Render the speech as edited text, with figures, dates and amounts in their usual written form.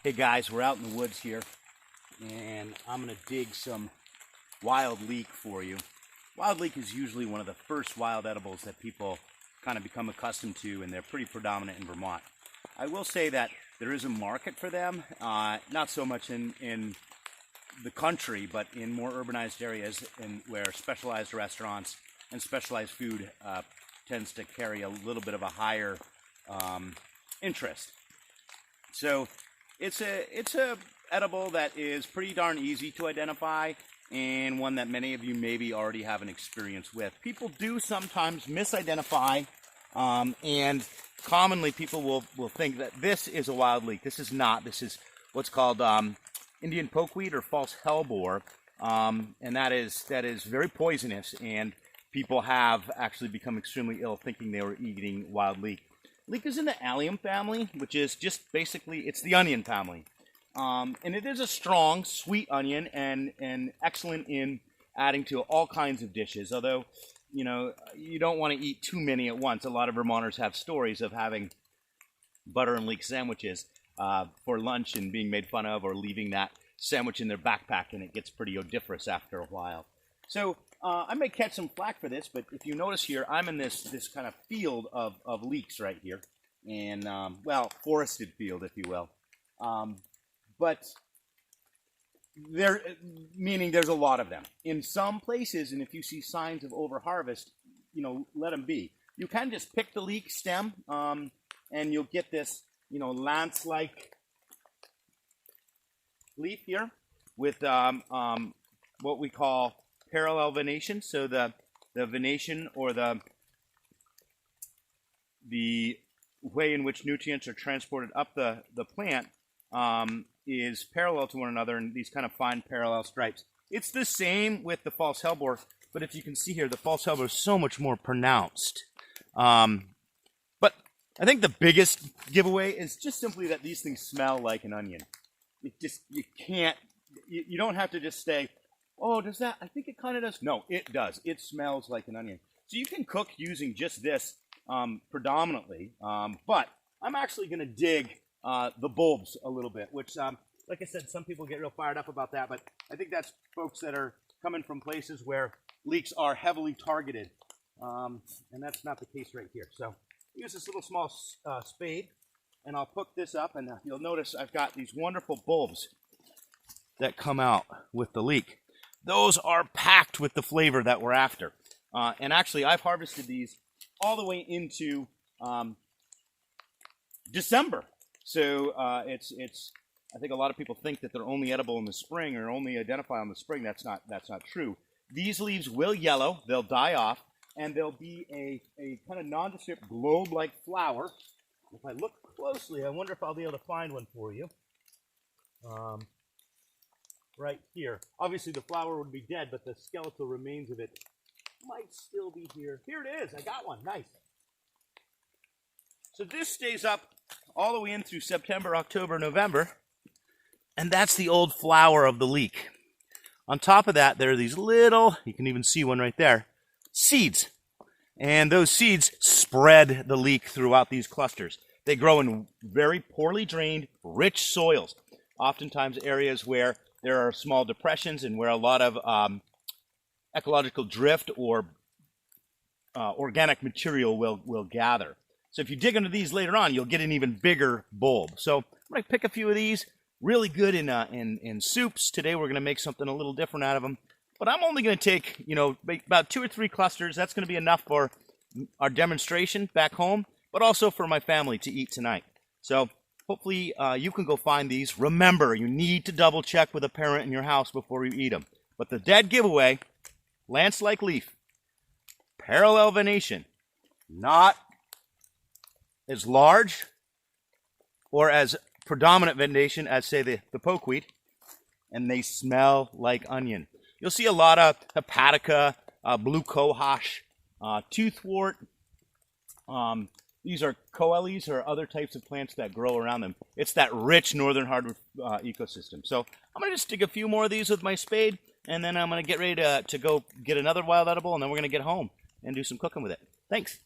Hey guys, we're out in the woods here, and I'm going to dig some wild leek for you. Wild leek is usually one of the first wild edibles that people kind of become accustomed to, and they're pretty predominant in Vermont. I will say that there is a market for them, not so much in the country, but in more urbanized areas where specialized restaurants and specialized food tends to carry a little bit of a higher interest. So it's a edible that is pretty darn easy to identify, and one that many of you maybe already have an experience with. People do sometimes misidentify, and commonly people will think that this is a wild leek. This is not. This is what's called Indian pokeweed or false hellebore, and that is very poisonous, and people have actually become extremely ill thinking they were eating wild leek. Leek is in the allium family, which is just basically, it's the onion family. And it is a strong, sweet onion and excellent in adding to all kinds of dishes. Although, you know, you don't want to eat too many at once. A lot of Vermonters have stories of having butter and leek sandwiches for lunch and being made fun of, or leaving that sandwich in their backpack, and it gets pretty odoriferous after a while. So I may catch some flack for this, but if you notice here, I'm in this kind of field of leeks right here, and well, forested field, if you will. But meaning there's a lot of them in some places, and if you see signs of overharvest, you know, let them be. You can just pick the leek stem, and you'll get this, you know, lance-like leaf here with what we call parallel venation. So the venation, or the way in which nutrients are transported up the plant, is parallel to one another in these kind of fine parallel stripes. It's the same with the false hellebore, but if you can see here, the false hellebore is so much more pronounced. But I think the biggest giveaway is just simply that these things smell like an onion. You don't have to just say, oh, does that? I think it kind of does. No, it does. It smells like an onion. So you can cook using just this predominantly, but I'm actually going to dig the bulbs a little bit, which, like I said, some people get real fired up about that, but I think that's folks that are coming from places where leeks are heavily targeted, and that's not the case right here. So use this little small spade, and I'll hook this up, and you'll notice I've got these wonderful bulbs that come out with the leek. Those are packed with the flavor that we're after. And actually, I've harvested these all the way into December. So I think a lot of people think that they're only edible in the spring, or only identify in the spring. That's not true. These leaves will yellow, they'll die off, and there'll be a kind of nondescript globe-like flower. If I look closely, I wonder if I'll be able to find one for you. Right here. Obviously the flower would be dead, but the skeletal remains of it might still be here. Here it is. I got one. Nice. So this stays up all the way in through September, October, November, and that's the old flower of the leek. On top of that, there are these little, you can even see one right there, seeds. And those seeds spread the leek throughout these clusters. They grow in very poorly drained, rich soils, oftentimes areas where there are small depressions and where a lot of ecological drift or organic material will gather. So if you dig into these later on, you'll get an even bigger bulb. So I'm going to pick a few of these, really good in soups. Today we're going to make something a little different out of them. But I'm only going to take, you know, about 2 or 3 clusters. That's going to be enough for our demonstration back home, but also for my family to eat tonight. So hopefully you can go find these. Remember, you need to double check with a parent in your house before you eat them. But the dead giveaway, lance-like leaf, parallel venation, not as large or as predominant venation as, say, the pokeweed, and they smell like onion. You'll see a lot of hepatica, blue cohosh, toothwort. These are coelies or other types of plants that grow around them. It's that rich northern hardwood ecosystem. So I'm going to just dig a few more of these with my spade, and then I'm going to get ready to go get another wild edible, and then we're going to get home and do some cooking with it. Thanks.